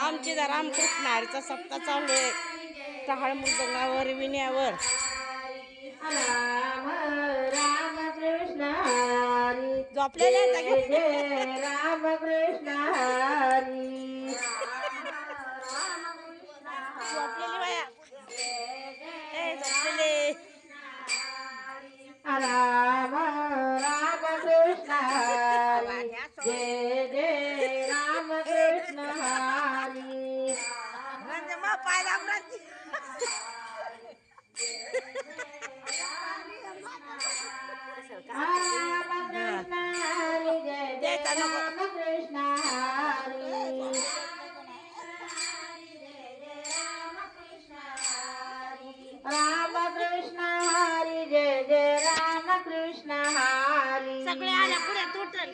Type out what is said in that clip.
आमची रामकृष्ण हरीचा सप्ताह चालू आहे. टहाळ मृदंगावर विण्यावर राम राम कृष्ण हरी झोपलेले राम कृष्ण हरी झोपलेली बाया झोपलेले राम राम कृष्ण हरी जय जय राम कृष्ण हरी पाय लागला राम कृष्ण हरी जय जय राम कृष्ण हरी राम कृष्ण हरी जय जय राम कृष्ण हरी सगळे आल्या पुढे टोटल